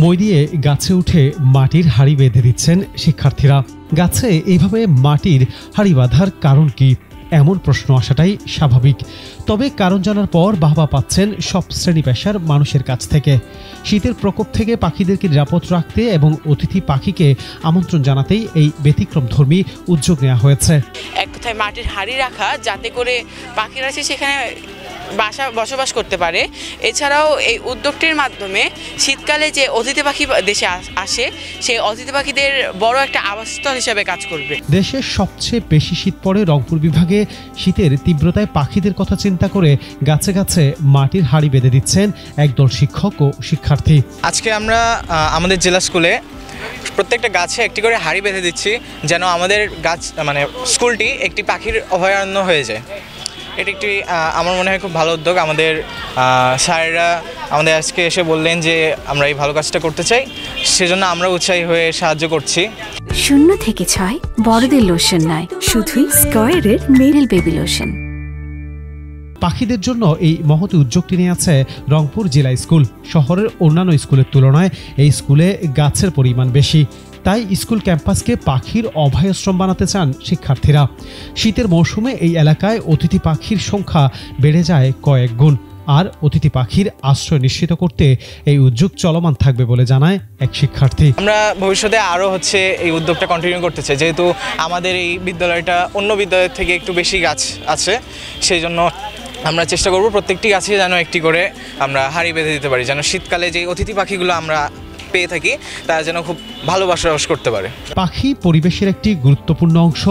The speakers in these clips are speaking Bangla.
মই দিয়ে গাছে উঠে মাটির হাঁড়ি বেঁধে দিচ্ছেন শিক্ষার্থীরা। গাছে এইভাবে মাটির হাঁড়ি বাঁধার কারণ কি, এমন প্রশ্ন আসাটাই স্বাভাবিক। তবে কারণ জানার পর বাহবা পাচ্ছেন সব শ্রেণী পেশার মানুষের কাছ থেকে। শীতের প্রকোপ থেকে পাখিদেরকে নিরাপদ রাখতে এবং অতিথি পাখিকে আমন্ত্রণ জানাতেই এই ব্যতিক্রমধর্মী উদ্যোগ নেওয়া হয়েছে। এক কথায় মাটির হাঁড়ি রাখা, যাতে করে পাখিরা সেখানে বসবাস করতে পারে। এছাড়াও এই উদ্যোগটির মাধ্যমে শীতকালে যে অতিথি পাখি দেশে আসে, সেই অতিথি পাখিদের বড় একটা আবাসস্থল হিসেবে কাজ করবে। দেশের সবচেয়ে বেশি শীত পড়ে রংপুর বিভাগে। শীতের তীব্রতায় পাখিদের কথা চিন্তা করে গাছে গাছে মাটির হাঁড়ি বেঁধে দিচ্ছেন একদল শিক্ষক ও শিক্ষার্থী। আজকে আমরা আমাদের জেলা স্কুলে প্রত্যেকটা গাছে একটি করে হাঁড়ি বেঁধে দিচ্ছি, যেন আমাদের গাছ স্কুলটি একটি পাখির অভয়ারণ্য হয়ে যায়। এটি একটি আমার মনে হয় খুব ভালো উদ্যোগ। আমাদের স্যাররা আমাদের আজকে এসে বললেন যে আমরা এই ভালো কাজটা করতে চাই, সেজন্য আমরা উৎসাহী হয়ে সাহায্য করছি। 0 থেকে 6 বড়দের লোশন নয়, শুধুই স্কয়ারের মেরিল বেবি লোশন। পাখিদের জন্য এই মহৎ উদ্যোগটি নিয়ে আছে রংপুর জেলা স্কুল। শহরের অন্যান্য স্কুলের তুলনায় এই স্কুলে গাছের পরিমাণ বেশি, তাই স্কুল ক্যাম্পাসকে পাখির অভয়াশ্রম বানাতে চান শিক্ষার্থীরা। শীতের মৌসুমে এই এলাকায় অতিথি পাখির সংখ্যা বেড়ে যায় কয়েক গুণ, আর অতিথি পাখির আশ্রয় নিশ্চিত করতে এই উদ্যোগ চলমান থাকবে বলে জানায় এক শিক্ষার্থী। আমরা ভবিষ্যতে আরও এই উদ্যোগটা কন্টিনিউ করতে চাই, যেহেতু আমাদের এই বিদ্যালয়টা অন্য বিদ্যালয়ের থেকে একটু বেশি গাছ আছে, সেই জন্য আমরা চেষ্টা করব প্রত্যেকটি গাছে যেন একটি করে আমরা হাঁড়ি বেঁধে দিতে পারি, যেন শীতকালে যে অতিথি পাখিগুলো আমরা পেয়ে থাকি তারা যেন খুব ভালো বসবাস করতে পারে। পাখি পরিবেশের একটি গুরুত্বপূর্ণ অংশ।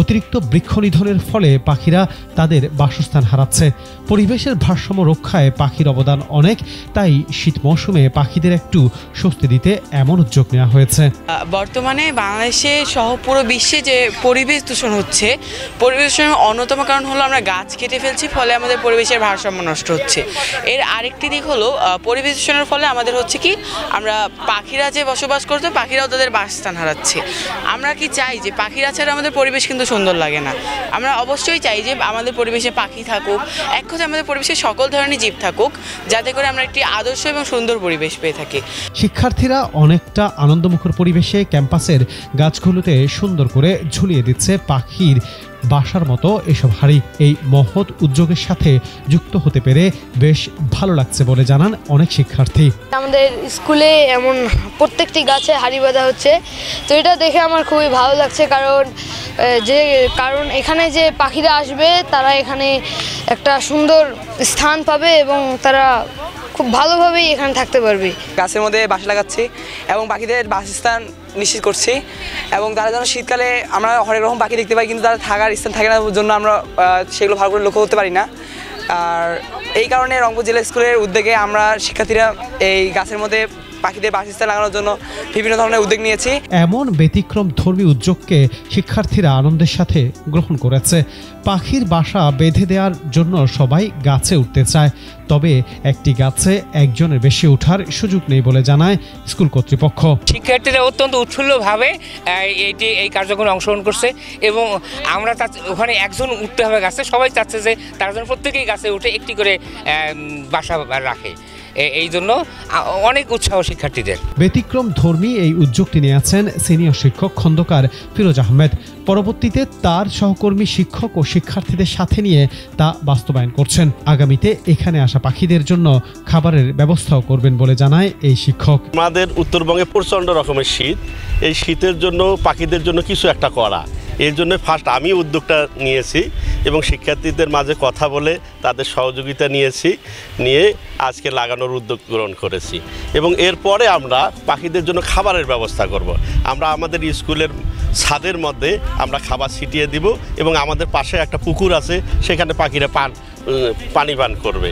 অতিরিক্ত বৃক্ষ নিধনের ফলে পাখিরা তাদের বাসস্থান হারাচ্ছে। পরিবেশের ভারসাম্য রক্ষায় পাখির অবদান অনেক, তাই শীত মৌসুমে পাখিদের একটু স্বস্তি দিতে এমন উদ্যোগ নেওয়া হয়েছে। বর্তমানে বাংলাদেশে সহ পুরো বিশ্বে যে পরিবেশ দূষণ হচ্ছে, পরিবেশ দূষণের অন্যতম কারণ হলো আমরা গাছ কেটে ফেলছি, ফলে আমাদের পরিবেশের ভারসাম্য নষ্ট হচ্ছে। এর আরেকটি দিক হলো পরিবেশ দূষণের ফলে আমাদের হচ্ছে কি, আমরা পাখিরা যে বসবাস করতো পাখিরাও তাদের বাসস্থান হারাচ্ছে। আমরা কি চাই যে পাখিরা ছাড়া আমাদের পরিবেশ কিন্তু সুন্দর লাগে না। আমরা অবশ্যই চাই যে আমাদের পরিবেশে পাখি থাকুক, এক কথায় আমাদের পরিবেশে সকল ধরনের জীব থাকুক, যাতে করে আমরা একটি আদর্শ এবং সুন্দর পরিবেশ পেয়ে থাকি। শিক্ষার্থীরা অনেকটা আনন্দমুখর পরিবেশে ক্যাম্পাসের গাছগুলোতে সুন্দর করে ঝুলিয়ে দিচ্ছে পাখির বাসার মতো এসব হাঁড়ি। এই মহৎ উদ্যোগের সাথে যুক্ত হতে পেরে বেশ ভালো লাগছে বলে জানান অনেক শিক্ষার্থী। আমাদের স্কুলে এমন প্রত্যেকটি গাছে হাঁড়ি বাঁধা হচ্ছে, তো এটা দেখে আমার খুবই ভালো লাগছে। কারণ এখানে যে পাখিরা আসবে তারা এখানে একটা সুন্দর স্থান পাবে এবং তারা খুব ভালোভাবেই এখানে থাকতে পারবে। গাছের মধ্যে বাসা লাগাচ্ছি এবং পাখিদের বাসস্থান নিশ্চিত করছি, এবং তারা যেন শীতকালে আমরা হরেক রকম পাখি দেখতে পাই, কিন্তু তারা থাকার স্থান থাকে না, জন্য আমরা সেগুলো ভালো করে লক্ষ্য করতে পারি না। আর এই কারণে রংপুর জেলা স্কুলের উদ্যোগে আমরা শিক্ষার্থীরা এই গাছের মধ্যে পাখিদের বাসস্থান লাগানোর জন্য বিভিন্ন ধরনের উদ্যোগ নিয়েছি। এমন ব্যতিক্রম ধর্মী উদ্যোগকে শিক্ষার্থীরা আনন্দের সাথে গ্রহণ করেছে। পাখির বাসা বেঁধে দেওয়ার জন্য সবাই গাছে উঠতে চায়, তবে একটি গাছে একজনের বেশি ওঠার সুযোগ নেই বলে জানায় স্কুল কর্তৃপক্ষ। শিক্ষার্থীরা অত্যন্ত উৎফুল্লভাবে এই কার্যক্রমে অংশগ্রহণ করছে, এবং আমরা ওখানে একজন উঠতে হবে গাছে, সবাই চাচ্ছে যে তারা যেন প্রত্যেকেই গাছে উঠে একটি করে বাসা রাখে। এই জন্য অনেক উৎসাহ শিক্ষার্থীদের। ব্যতিক্রম ধর্মী এই উদ্যোগটি নিয়ে আছেন সিনিয়র শিক্ষক খন্দকার ফিরোজ আহমেদ। পরবর্তীতে তার সহকর্মী শিক্ষক ও শিক্ষার্থীদের সাথে নিয়ে তা বাস্তবায়ন করছেন। আগামীতে এখানে আসা পাখিদের জন্য খাবারের ব্যবস্থাও করবেন বলে জানায় এই শিক্ষক। আমাদের উত্তরবঙ্গে প্রচণ্ড রকমের শীত, এই শীতের জন্য পাখিদের জন্য কিছু একটা করা, এর জন্য ফার্স্ট আমি উদ্যোগটা নিয়েছি এবং শিক্ষার্থীদের মাঝে কথা বলে তাদের সহযোগিতা নিয়ে আজকে লাগানোর উদ্যোগ গ্রহণ করেছি, এবং এরপরে আমরা পাখিদের জন্য খাবারের ব্যবস্থা করব। আমরা আমাদের স্কুলের ছাদের মধ্যে আমরা খাবার ছিটিয়ে দিব, এবং আমাদের পাশে একটা পুকুর আছে, সেখানে পাখিরা পানি পান করবে।